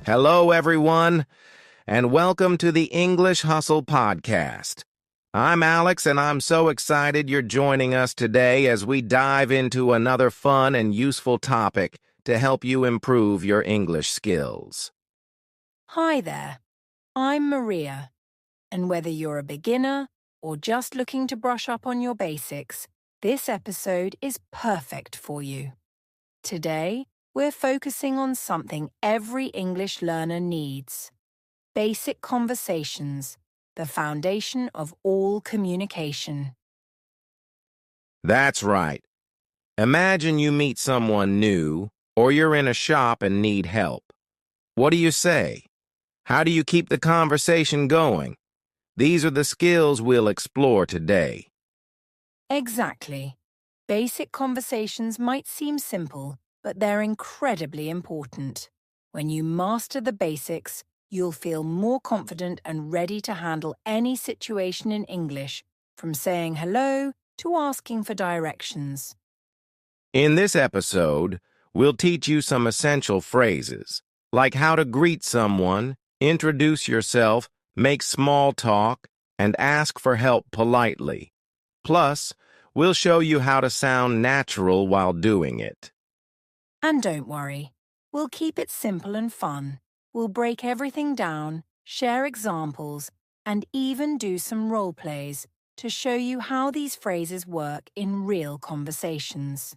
Hello, everyone, and welcome to the English Hustle Podcast. I'm Alex, and I'm so excited you're joining us today as we dive into another fun and useful topic to help you improve your English skills. Hi there, I'm Maria, and whether you're a beginner or just looking to brush up on your basics, this episode is perfect for you. Today, we're focusing on something every English learner needs: basic conversations, the foundation of all communication. That's right. Imagine you meet someone new, or you're in a shop and need help. What do you say? How do you keep the conversation going? These are the skills we'll explore today. Exactly. Basic conversations might seem simple, but they're incredibly important. When you master the basics, you'll feel more confident and ready to handle any situation in English, from saying hello to asking for directions. In this episode, we'll teach you some essential phrases, like how to greet someone, introduce yourself, make small talk, and ask for help politely. Plus, we'll show you how to sound natural while doing it. And don't worry, we'll keep it simple and fun. We'll break everything down, share examples, and even do some role plays to show you how these phrases work in real conversations.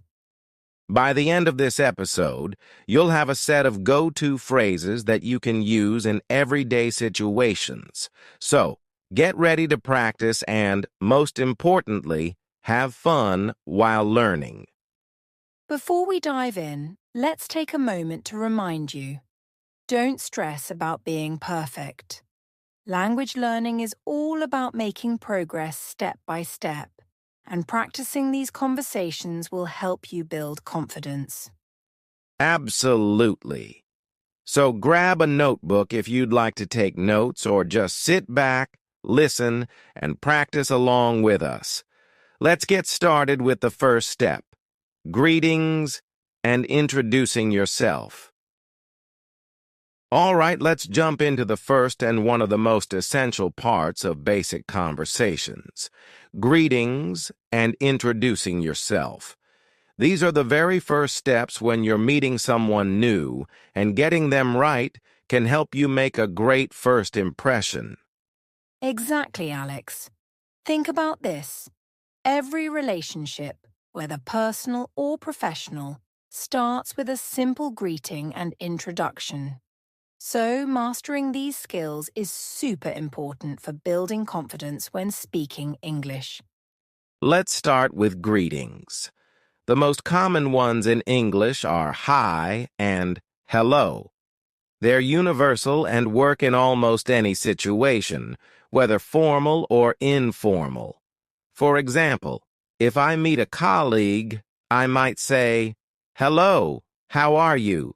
By the end of this episode, you'll have a set of go-to phrases that you can use in everyday situations. So, get ready to practice and, most importantly, have fun while learning. Before we dive in, let's take a moment to remind you: don't stress about being perfect. Language learning is all about making progress step by step, and practicing these conversations will help you build confidence. Absolutely. So grab a notebook if you'd like to take notes, or just sit back, listen, and practice along with us. Let's get started with the first step: greetings and introducing yourself. All right, let's jump into the first and one of the most essential parts of basic conversations: greetings and introducing yourself. These are the very first steps when you're meeting someone new, and getting them right can help you make a great first impression. Exactly, Alex. Think about this. Every relationship, whether personal or professional, starts with a simple greeting and introduction. So, mastering these skills is super important for building confidence when speaking English. Let's start with greetings. The most common ones in English are hi and hello. They're universal and work in almost any situation, whether formal or informal. For example, if I meet a colleague, I might say, "Hello, how are you?"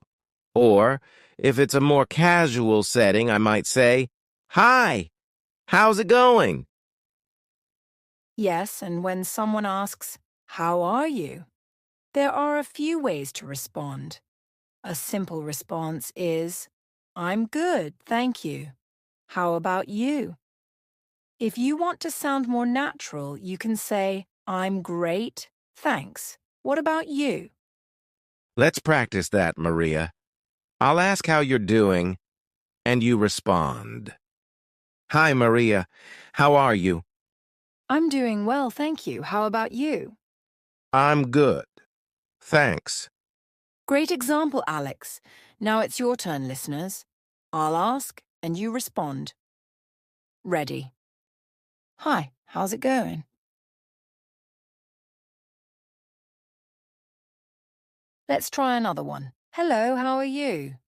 Or, if it's a more casual setting, I might say, "Hi, how's it going?" Yes, and when someone asks, "How are you?" there are a few ways to respond. A simple response is, "I'm good, thank you. How about you?" If you want to sound more natural, you can say, "I'm great, thanks. What about you?" Let's practice that, Maria. I'll ask how you're doing, and you respond. "Hi, Maria. How are you?" I'm doing well, thank you. How about you? "I'm good. Thanks." Great example, Alex. Now it's your turn, listeners. I'll ask, and you respond. Ready. Hi, how's it going? Let's try another one. Hello, how are you?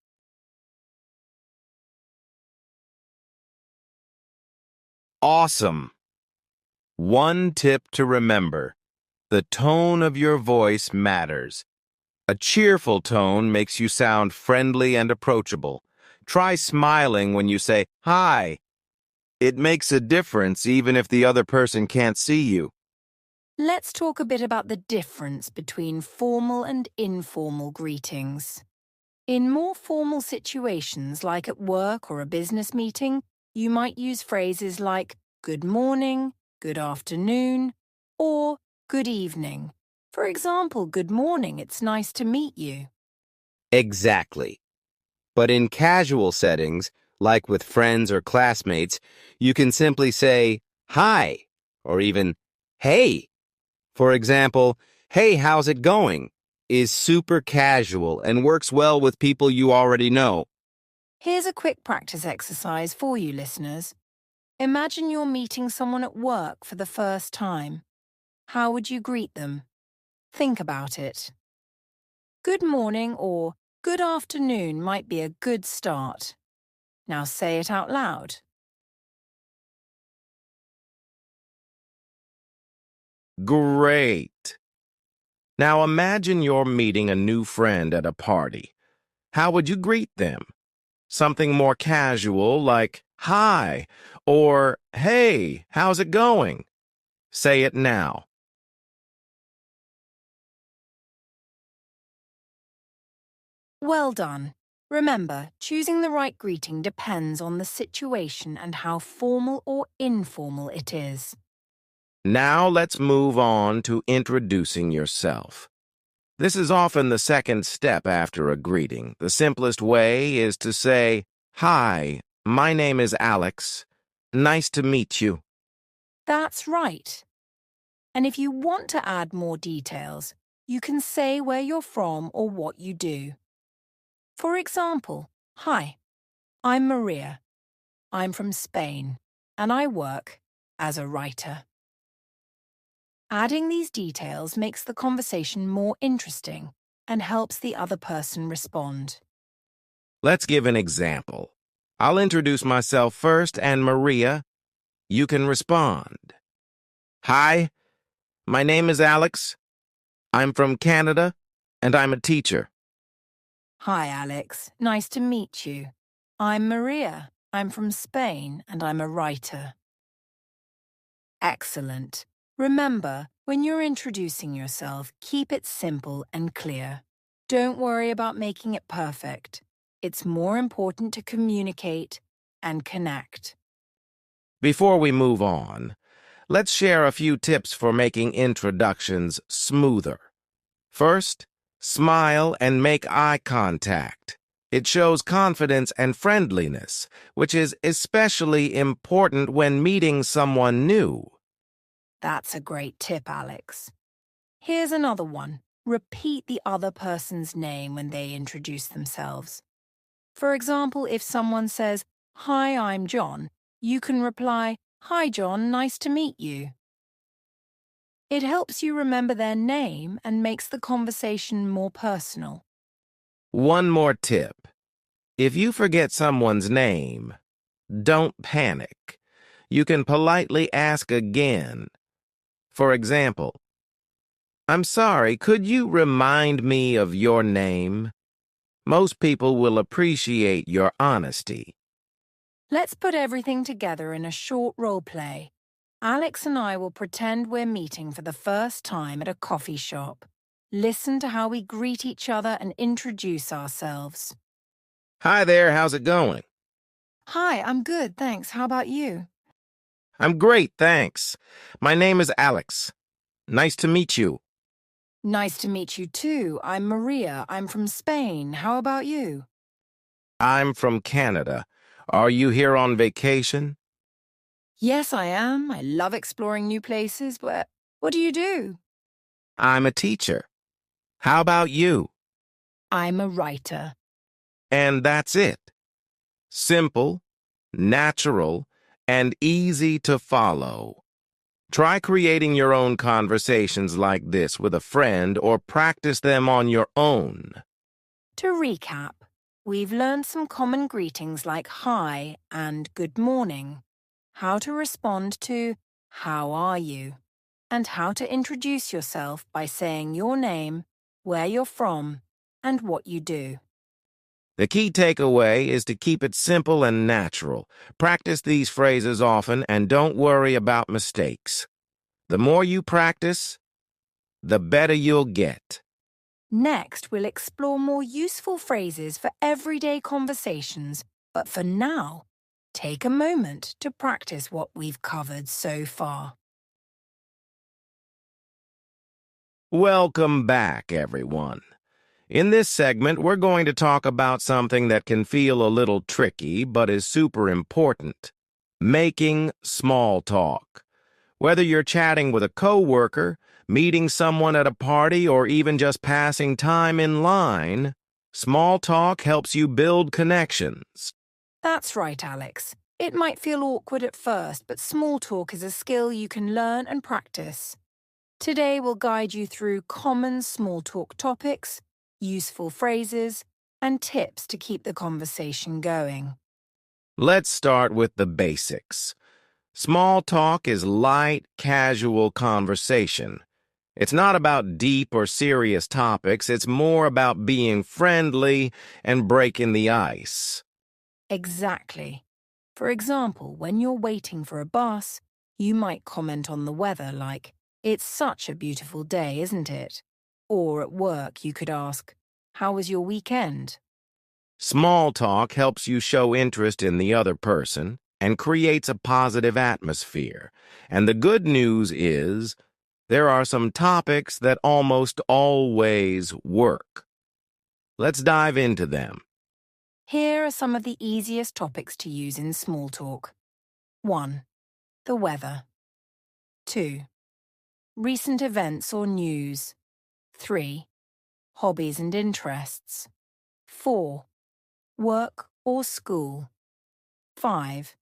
Awesome. One tip to remember: the tone of your voice matters. A cheerful tone makes you sound friendly and approachable. Try smiling when you say, "Hi." It makes a difference even if the other person can't see you. Let's talk a bit about the difference between formal and informal greetings. In more formal situations like at work or a business meeting, you might use phrases like good morning, good afternoon, or good evening. For example, good morning, it's nice to meet you. Exactly. But in casual settings, like with friends or classmates, you can simply say, hi, or even, hey. For example, hey, how's it going? Is super casual and works well with people you already know. Here's a quick practice exercise for you listeners. Imagine you're meeting someone at work for the first time. How would you greet them? Think about it. Good morning or good afternoon might be a good start. Now say it out loud. Great. Now imagine you're meeting a new friend at a party. How would you greet them? Something more casual like, hi, or hey, how's it going? Say it now. Well done. Remember, choosing the right greeting depends on the situation and how formal or informal it is. Now let's move on to introducing yourself. This is often the second step after a greeting. The simplest way is to say, hi, my name is Alex. Nice to meet you. That's right. And if you want to add more details, you can say where you're from or what you do. For example, hi, I'm Maria. I'm from Spain, and I work as a writer. Adding these details makes the conversation more interesting and helps the other person respond. Let's give an example. I'll introduce myself first, and Maria, you can respond. Hi, my name is Alex. I'm from Canada, and I'm a teacher. Hi, Alex. Nice to meet you. I'm Maria. I'm from Spain, and I'm a writer. Excellent. Remember, when you're introducing yourself, keep it simple and clear. Don't worry about making it perfect. It's more important to communicate and connect. Before we move on, let's share a few tips for making introductions smoother. First, smile and make eye contact. It shows confidence and friendliness, which is especially important when meeting someone new. That's a great tip, Alex. Here's another one. Repeat the other person's name when they introduce themselves. For example, if someone says, "Hi, I'm John," you can reply, "Hi, John, nice to meet you." It helps you remember their name and makes the conversation more personal. One more tip. If you forget someone's name, don't panic. You can politely ask again. For example, I'm sorry, could you remind me of your name? Most people will appreciate your honesty. Let's put everything together in a short role play. Alex and I will pretend we're meeting for the first time at a coffee shop. Listen to how we greet each other and introduce ourselves. Hi there, how's it going? Hi, I'm good, thanks. How about you? I'm great, thanks. My name is Alex. Nice to meet you. Nice to meet you too. I'm Maria. I'm from Spain. How about you? I'm from Canada. Are you here on vacation? Yes, I am. I love exploring new places. What do you do? I'm a teacher. How about you? I'm a writer. And that's it. Simple, natural, and easy to follow. Try creating your own conversations like this with a friend or practice them on your own. To recap, we've learned some common greetings like hi and good morning, how to respond to how are you, and how to introduce yourself by saying your name, where you're from, and what you do. The key takeaway is to keep it simple and natural. Practice these phrases often and don't worry about mistakes. The more you practice, the better you'll get. Next, we'll explore more useful phrases for everyday conversations, but for now, take a moment to practice what we've covered so far. Welcome back, everyone. In this segment, we're going to talk about something that can feel a little tricky, but is super important: making small talk. Whether you're chatting with a coworker, meeting someone at a party, or even just passing time in line, small talk helps you build connections. That's right, Alex. It might feel awkward at first, but small talk is a skill you can learn and practice. Today, we'll guide you through common small talk topics, useful phrases, and tips to keep the conversation going. Let's start with the basics. Small talk is light, casual conversation. It's not about deep or serious topics, it's more about being friendly and breaking the ice. Exactly. For example, when you're waiting for a bus, you might comment on the weather like, "It's such a beautiful day, isn't it?" Or at work, you could ask, "How was your weekend?" Small talk helps you show interest in the other person and creates a positive atmosphere. And the good news is, there are some topics that almost always work. Let's dive into them. Here are some of the easiest topics to use in small talk. 1. The weather. 2. Recent events or news. 3. Hobbies and interests. 4. Work or school. 5.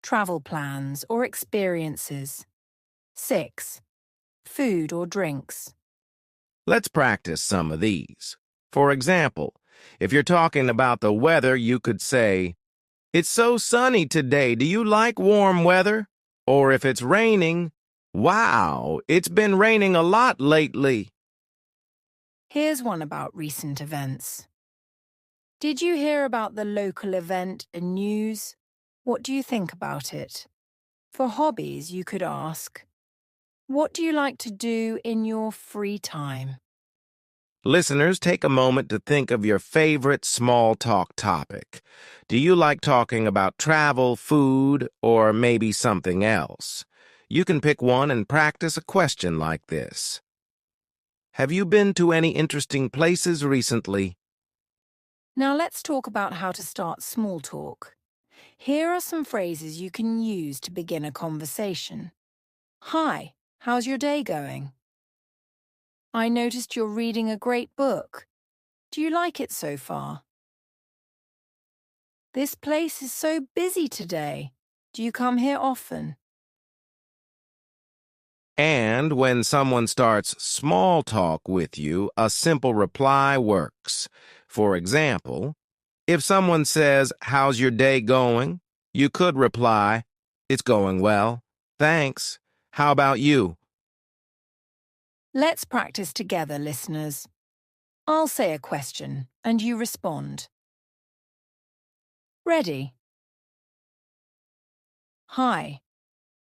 Travel plans or experiences. 6. Food or drinks. Let's practice some of these. For example, if you're talking about the weather, you could say, "It's so sunny today. Do you like warm weather?" Or if it's raining, "Wow, it's been raining a lot lately." Here's one about recent events. "Did you hear about the local event and news? What do you think about it?" For hobbies, you could ask, "What do you like to do in your free time?" Listeners, take a moment to think of your favorite small talk topic. Do you like talking about travel, food, or maybe something else? You can pick one and practice a question like this. Have you been to any interesting places recently? Now let's talk about how to start small talk. Here are some phrases you can use to begin a conversation. "Hi, how's your day going?" "I noticed you're reading a great book. Do you like it so far?" "This place is so busy today. Do you come here often?" And when someone starts small talk with you, a simple reply works. For example, if someone says, "How's your day going?" you could reply, "It's going well. Thanks. How about you?" Let's practice together, listeners. I'll say a question, and you respond. Ready? "Hi,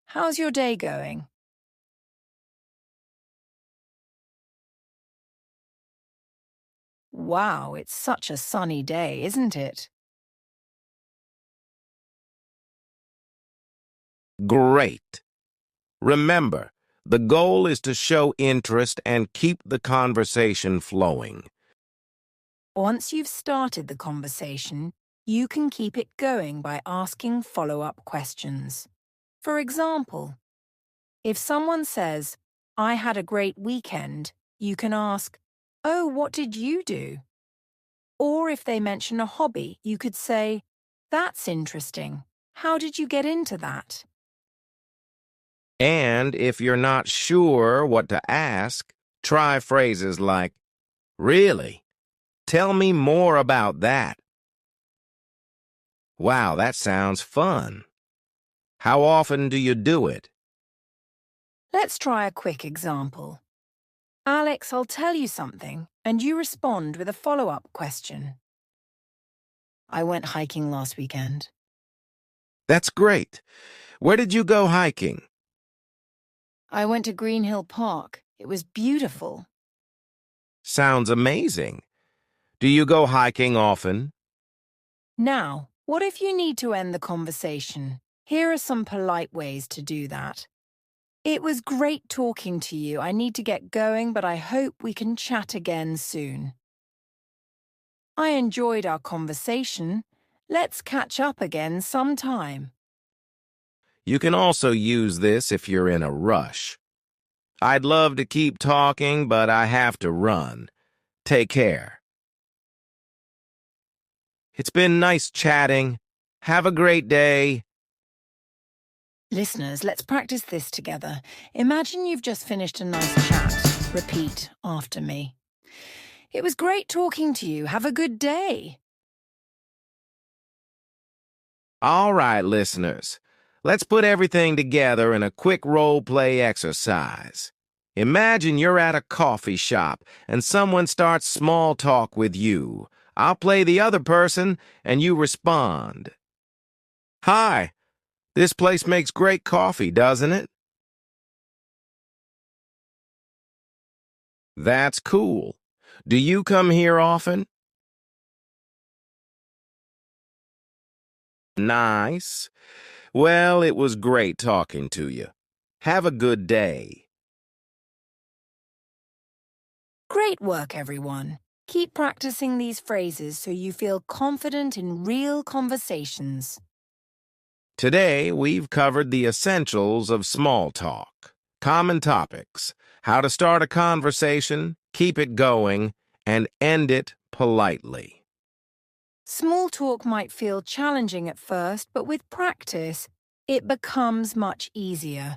how's your day going?" "Wow, it's such a sunny day, isn't it?" Great. Remember, the goal is to show interest and keep the conversation flowing. Once you've started the conversation, you can keep it going by asking follow-up questions. For example, if someone says, "I had a great weekend," you can ask, "Oh, what did you do?" Or if they mention a hobby, you could say, "That's interesting. How did you get into that?" And if you're not sure what to ask, try phrases like, "Really? Tell me more about that." "Wow, that sounds fun. How often do you do it?" Let's try a quick example. "Alex, I'll tell you something," and you respond with a follow-up question. "I went hiking last weekend." That's great. Where did you go hiking? "I went to Green Hill Park. It was beautiful." Sounds amazing. Do you go hiking often? Now, what if you need to end the conversation? Here are some polite ways to do that. It was great talking to you. I need to get going, but I hope we can chat again soon. I enjoyed our conversation. Let's catch up again sometime. You can also use this if you're in a rush. I'd love to keep talking, but I have to run. Take care. It's been nice chatting. Have a great day. Listeners, let's practice this together. Imagine you've just finished a nice chat. Repeat after me. It was great talking to you. Have a good day. All right, listeners. Let's put everything together in a quick role-play exercise. Imagine you're at a coffee shop and someone starts small talk with you. I'll play the other person and you respond. Hi, this place makes great coffee, doesn't it? That's cool. Do you come here often? Nice. Well, it was great talking to you. Have a good day. Great work, everyone. Keep practicing these phrases so you feel confident in real conversations. Today, we've covered the essentials of small talk, common topics, how to start a conversation, keep it going, and end it politely. Small talk might feel challenging at first, but with practice, it becomes much easier.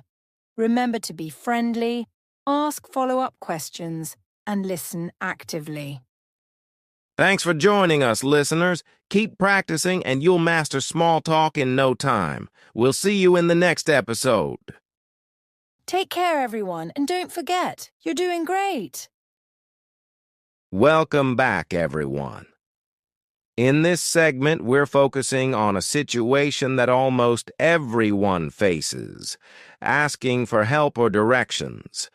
Remember to be friendly, ask follow-up questions, and listen actively. Thanks for joining us, listeners. Keep practicing and you'll master small talk in no time. We'll see you in the next episode. Take care, everyone, and don't forget, you're doing great. Welcome back, everyone. In this segment, we're focusing on a situation that almost everyone faces, asking for help or directions.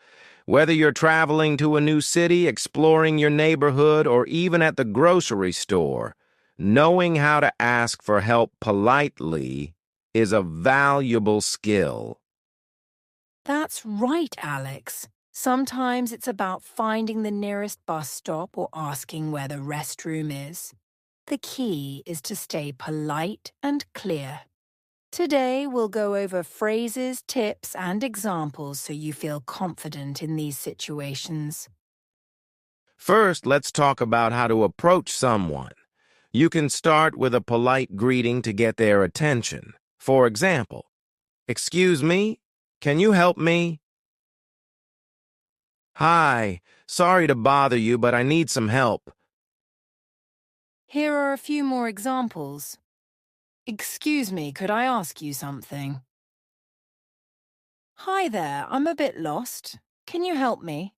Whether you're traveling to a new city, exploring your neighborhood, or even at the grocery store, knowing how to ask for help politely is a valuable skill. That's right, Alex. Sometimes it's about finding the nearest bus stop or asking where the restroom is. The key is to stay polite and clear. Today, we'll go over phrases, tips, and examples so you feel confident in these situations. First, let's talk about how to approach someone. You can start with a polite greeting to get their attention. For example, "Excuse me, can you help me?" "Hi, sorry to bother you, but I need some help." Here are a few more examples. Excuse me, could I ask you something? Hi there, I'm a bit lost. Can you help me?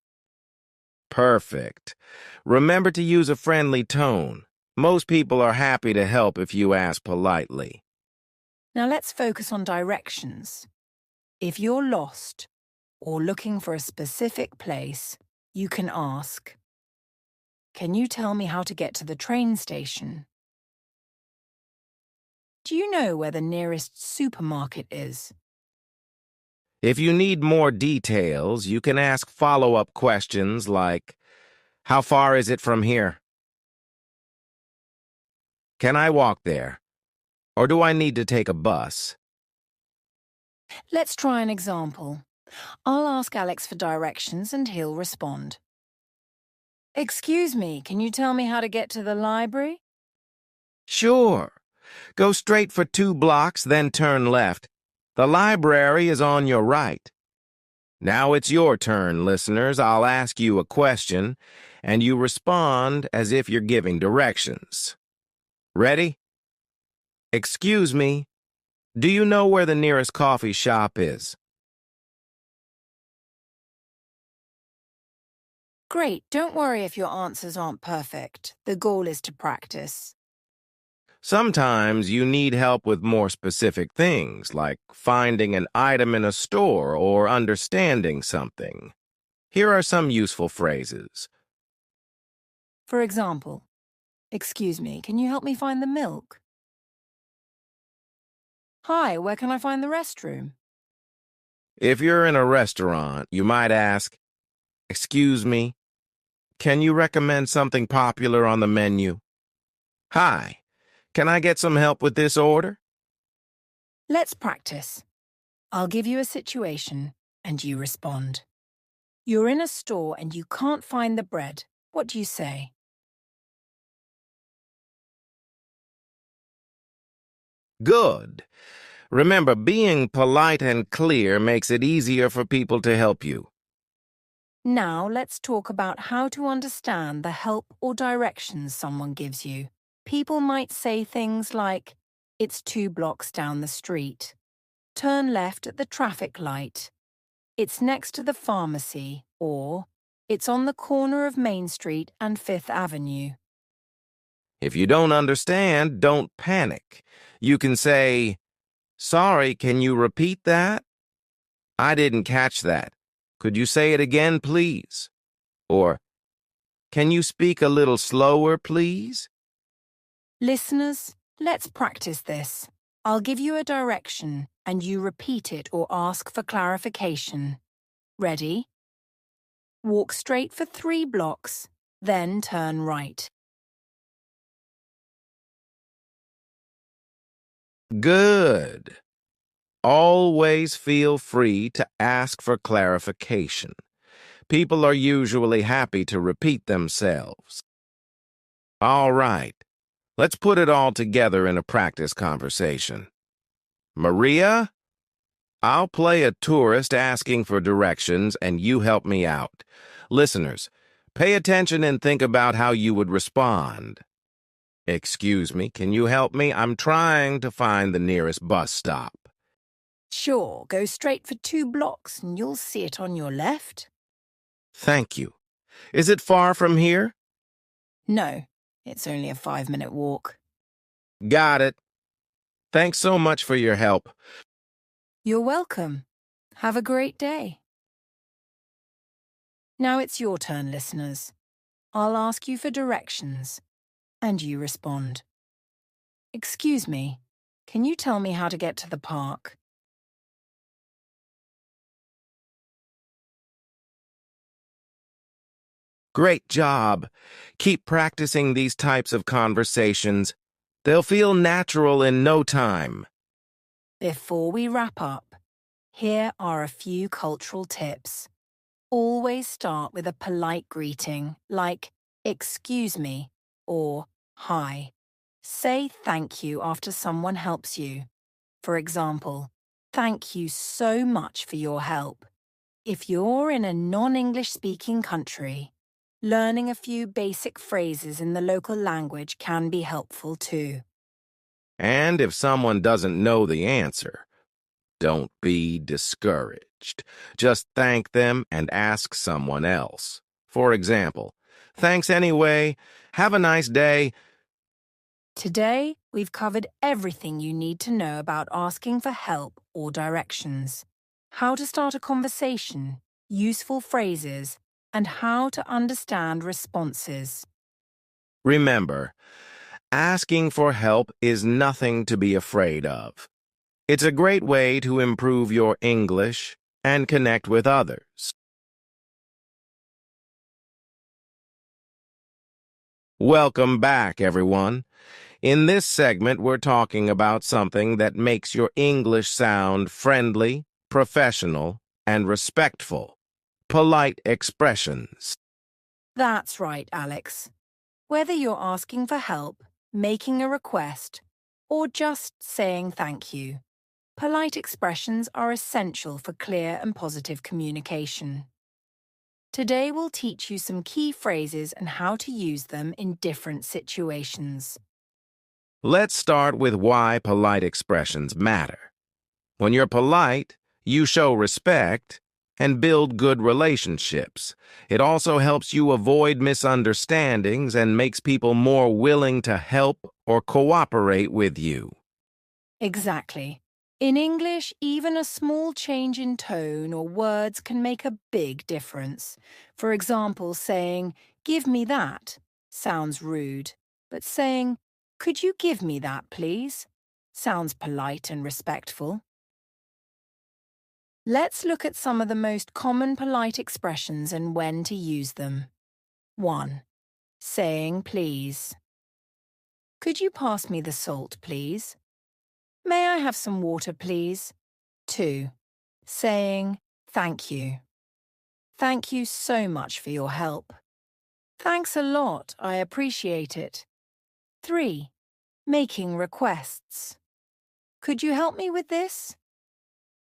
Perfect. Remember to use a friendly tone. Most people are happy to help if you ask politely. Now let's focus on directions. If you're lost or looking for a specific place, you can ask, "Can you tell me how to get to the train station?" Do you know where the nearest supermarket is? If you need more details, you can ask follow-up questions like, "How far is it from here? Can I walk there? Or do I need to take a bus?" Let's try an example. I'll ask Alex for directions and he'll respond. Excuse me, can you tell me how to get to the library? Sure. Go straight for 2 blocks, then turn left. The library is on your right. Now it's your turn, listeners. I'll ask you a question, and you respond as if you're giving directions. Ready? Excuse me, do you know where the nearest coffee shop is? Great, don't worry if your answers aren't perfect. The goal is to practice. Sometimes you need help with more specific things, like finding an item in a store or understanding something. Here are some useful phrases. For example, "Excuse me, can you help me find the milk?" "Hi, where can I find the restroom?" If you're in a restaurant, you might ask, "Excuse me, can you recommend something popular on the menu?" "Hi, can I get some help with this order?" Let's practice. I'll give you a situation, and you respond. You're in a store and you can't find the bread. What do you say? Good. Remember, being polite and clear makes it easier for people to help you. Now let's talk about how to understand the help or directions someone gives you. People might say things like, "It's 2 blocks down the street." "Turn left at the traffic light." "It's next to the pharmacy," or "It's on the corner of Main Street and 5th Avenue." If you don't understand, don't panic. You can say, "Sorry, can you repeat that? I didn't catch that. Could you say it again, please?" Or, "Can you speak a little slower, please?" Listeners, let's practice this. I'll give you a direction and you repeat it or ask for clarification. Ready? Walk straight for 3 blocks, then turn right. Good. Always feel free to ask for clarification. People are usually happy to repeat themselves. All right, let's put it all together in a practice conversation. Maria, I'll play a tourist asking for directions and you help me out. Listeners, pay attention and think about how you would respond. "Excuse me, can you help me? I'm trying to find the nearest bus stop." Sure, go straight for 2 blocks and you'll see it on your left. "Thank you. Is it far from here?" No, it's only a 5-minute walk. "Got it. Thanks so much for your help." You're welcome. Have a great day. Now it's your turn, listeners. I'll ask you for directions, and you respond. "Excuse me, can you tell me how to get to the park?" Great job. Keep practicing these types of conversations. They'll feel natural in no time. Before we wrap up, here are a few cultural tips. Always start with a polite greeting like "excuse me" or "hi." Say thank you after someone helps you. For example, "Thank you so much for your help." If you're in a non-English speaking country, learning a few basic phrases in the local language can be helpful too. And if someone doesn't know the answer, don't be discouraged. Just thank them and ask someone else. For example, "Thanks anyway. Have a nice day." Today, we've covered everything you need to know about asking for help or directions, how to start a conversation, useful phrases, and how to understand responses. Remember, asking for help is nothing to be afraid of. It's a great way to improve your English and connect with others. Welcome back, everyone. In this segment, we're talking about something that makes your English sound friendly, professional, and respectful. Polite expressions. That's right, Alex. Whether you're asking for help, making a request, or just saying thank you, polite expressions are essential for clear and positive communication. Today we'll teach you some key phrases and how to use them in different situations. Let's start with why polite expressions matter. When you're polite, you show respect and build good relationships. It also helps you avoid misunderstandings and makes people more willing to help or cooperate with you. Exactly. In English, even a small change in tone or words can make a big difference. For example, saying, "Give me that," sounds rude, but saying, "Could you give me that, please?" sounds polite and respectful. Let's look at some of the most common polite expressions and when to use them. 1. Saying please. Could you pass me the salt, please? May I have some water, please? 2. Saying thank you. Thank you so much for your help. Thanks a lot, I appreciate it. 3. Making requests. Could you help me with this?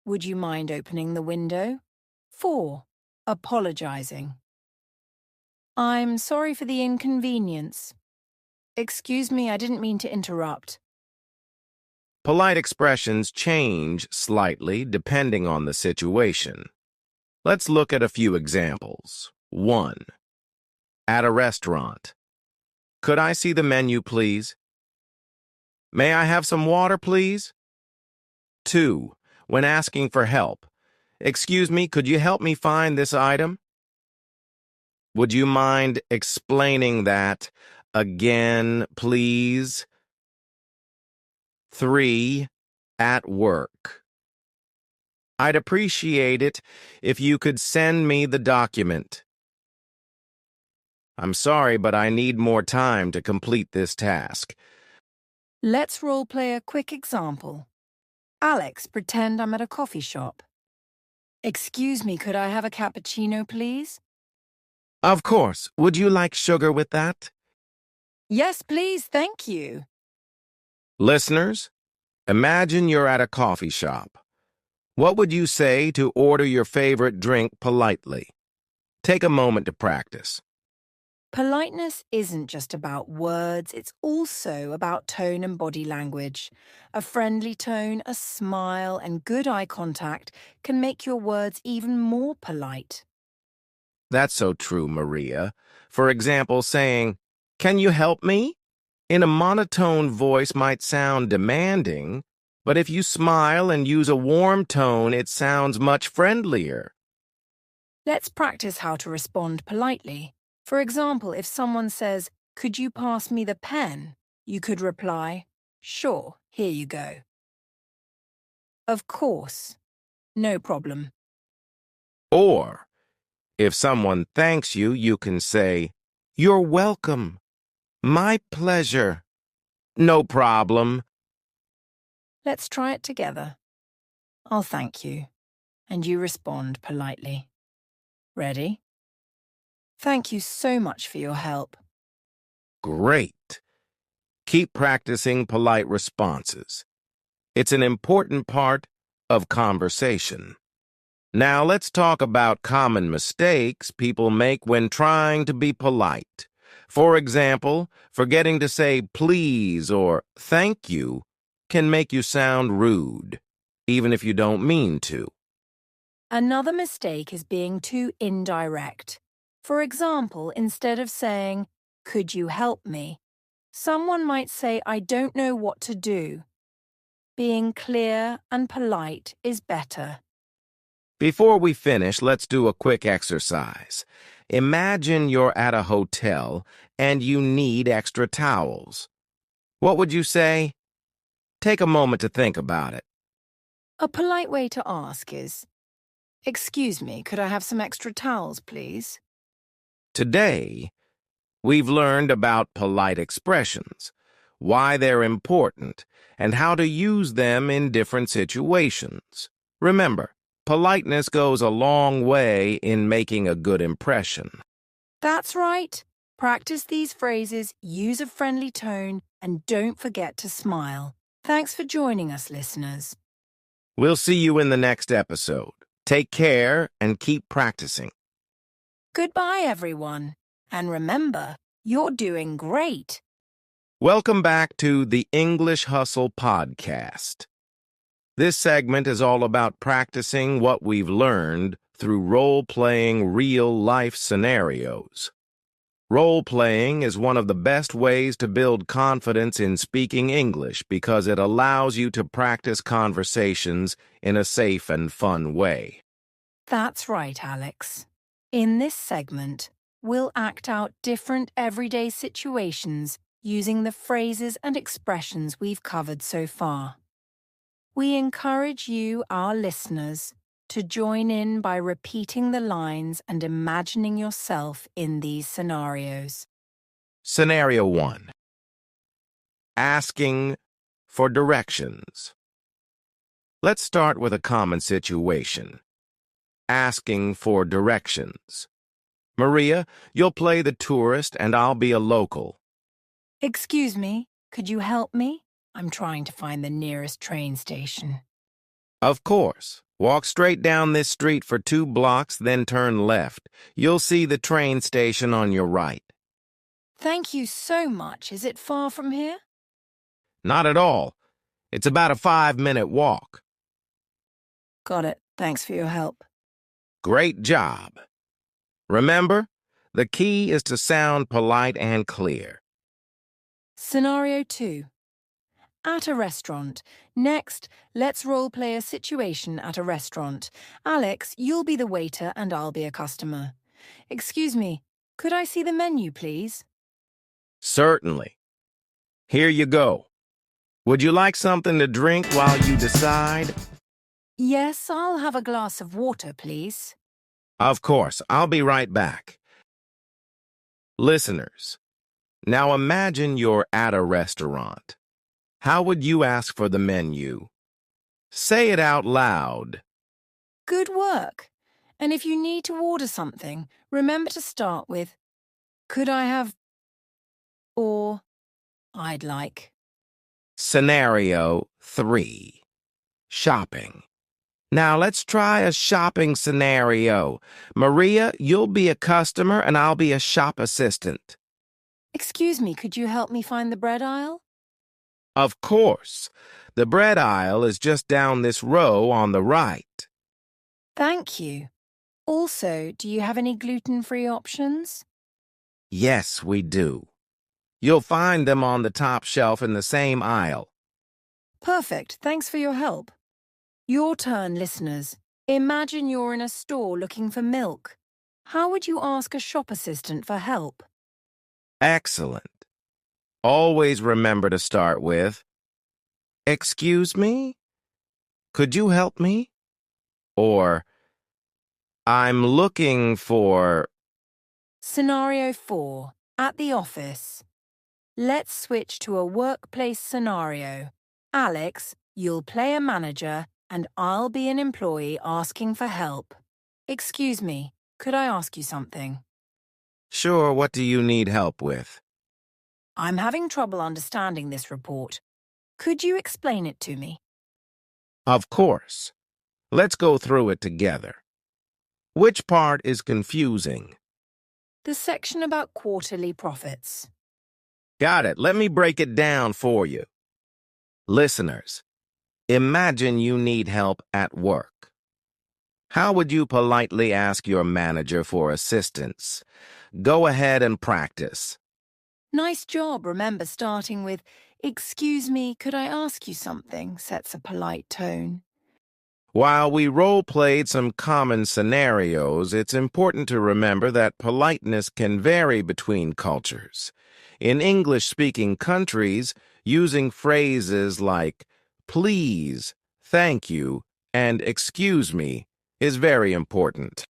Would you mind opening the window? 4. Apologizing. I'm sorry for the inconvenience. Excuse me, I didn't mean to interrupt. Polite expressions change slightly depending on the situation. Let's look at a few examples. 1. At a restaurant. Could I see the menu, please? May I have some water, please? 2. When asking for help. Excuse me, could you help me find this item? Would you mind explaining that again, please? 3. At work. I'd appreciate it if you could send me the document. I'm sorry, but I need more time to complete this task. Let's role-play a quick example. Alex, pretend I'm at a coffee shop. Excuse me, could I have a cappuccino, please? Of course. Would you like sugar with that? Yes, please, thank you. Listeners, imagine you're at a coffee shop. What would you say to order your favorite drink politely? Take a moment to practice. Politeness isn't just about words, it's also about tone and body language. A friendly tone, a smile, and good eye contact can make your words even more polite. That's so true, Maria. For example, saying, "Can you help me?" in a monotone voice might sound demanding, but if you smile and use a warm tone, it sounds much friendlier. Let's practice how to respond politely. For example, if someone says, "Could you pass me the pen?" you could reply, "Sure, here you go." Of course. No problem. Or, if someone thanks you, you can say, "You're welcome. My pleasure. No problem." Let's try it together. I'll thank you, and you respond politely. Ready? Thank you so much for your help. Great. Keep practicing polite responses. It's an important part of conversation. Now let's talk about common mistakes people make when trying to be polite. For example, forgetting to say please or thank you can make you sound rude, even if you don't mean to. Another mistake is being too indirect. For example, instead of saying, "Could you help me?" someone might say, "I don't know what to do." Being clear and polite is better. Before we finish, let's do a quick exercise. Imagine you're at a hotel and you need extra towels. What would you say? Take a moment to think about it. A polite way to ask is, "Excuse me, could I have some extra towels, please?" Today, we've learned about polite expressions, why they're important, and how to use them in different situations. Remember, politeness goes a long way in making a good impression. That's right. Practice these phrases, use a friendly tone, and don't forget to smile. Thanks for joining us, listeners. We'll see you in the next episode. Take care and keep practicing. Goodbye, everyone. And remember, you're doing great. Welcome back to the English Hustle podcast. This segment is all about practicing what we've learned through role-playing real-life scenarios. Role-playing is one of the best ways to build confidence in speaking English because it allows you to practice conversations in a safe and fun way. That's right, Alex. In this segment, we'll act out different everyday situations using the phrases and expressions we've covered so far. We encourage you, our listeners, to join in by repeating the lines and imagining yourself in these scenarios. Scenario 1. Asking for directions. Let's start with a common situation. Asking for directions. Maria, you'll play the tourist and I'll be a local. Excuse me, could you help me? I'm trying to find the nearest train station. Of course. Walk straight down this street for 2 blocks, then turn left. You'll see the train station on your right. Thank you so much. Is it far from here? Not at all. It's about a 5-minute walk. Got it. Thanks for your help. Great job. Remember, the key is to sound polite and clear. Scenario 2. At a restaurant. Next, let's role-play a situation at a restaurant. Alex, you'll be the waiter and I'll be a customer. Excuse me, could I see the menu, please? Certainly. Here you go. Would you like something to drink while you decide? Yes, I'll have a glass of water, please. Of course, I'll be right back. Listeners, now imagine you're at a restaurant. How would you ask for the menu? Say it out loud. Good work. And if you need to order something, remember to start with, could I have, or I'd like. Scenario 3. Shopping. Now let's try a shopping scenario. Maria, you'll be a customer and I'll be a shop assistant. Excuse me, could you help me find the bread aisle? Of course. The bread aisle is just down this row on the right. Thank you. Also, do you have any gluten-free options? Yes, we do. You'll find them on the top shelf in the same aisle. Perfect. Thanks for your help. Your turn, listeners. Imagine you're in a store looking for milk. How would you ask a shop assistant for help? Excellent. Always remember to start with, "Excuse me? Could you help me?" Or, "I'm looking for..." Scenario 4. At the office. Let's switch to a workplace scenario. Alex, you'll play a manager and I'll be an employee asking for help. Excuse me, could I ask you something? Sure, what do you need help with? I'm having trouble understanding this report. Could you explain it to me? Of course. Let's go through it together. Which part is confusing? The section about quarterly profits. Got it. Let me break it down for you. Listeners, imagine you need help at work. How would you politely ask your manager for assistance? Go ahead and practice. Nice job. Remember, starting with, "Excuse me, could I ask you something?" sets a polite tone. While we role-played some common scenarios, it's important to remember that politeness can vary between cultures. In English-speaking countries, using phrases like please, thank you, and excuse me is very important.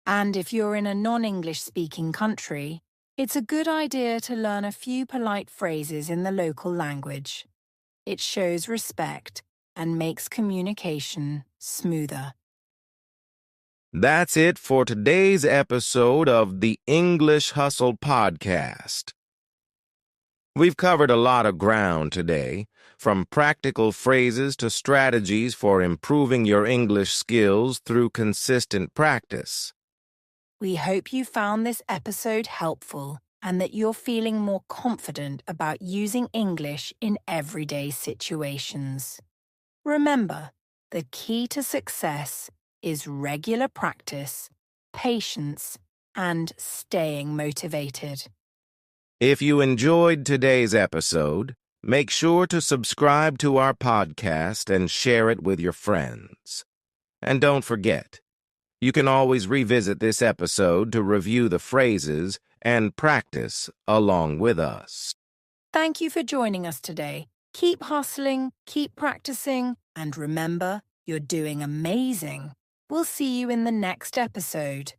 And if you're in a non-English speaking country, it's a good idea to learn a few polite phrases in the local language. It shows respect and makes communication smoother. That's it for today's episode of the English Hustle Podcast. We've covered a lot of ground today, from practical phrases to strategies for improving your English skills through consistent practice. We hope you found this episode helpful and that you're feeling more confident about using English in everyday situations. Remember, the key to success is regular practice, patience, and staying motivated. If you enjoyed today's episode, make sure to subscribe to our podcast and share it with your friends. And don't forget, You can always revisit this episode to review the phrases and practice along with us. Thank you for joining us today. Keep hustling, keep practicing, and remember, you're doing amazing. We'll see you in the next episode.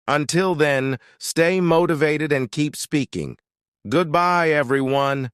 Until then, stay motivated and keep speaking. Goodbye, everyone.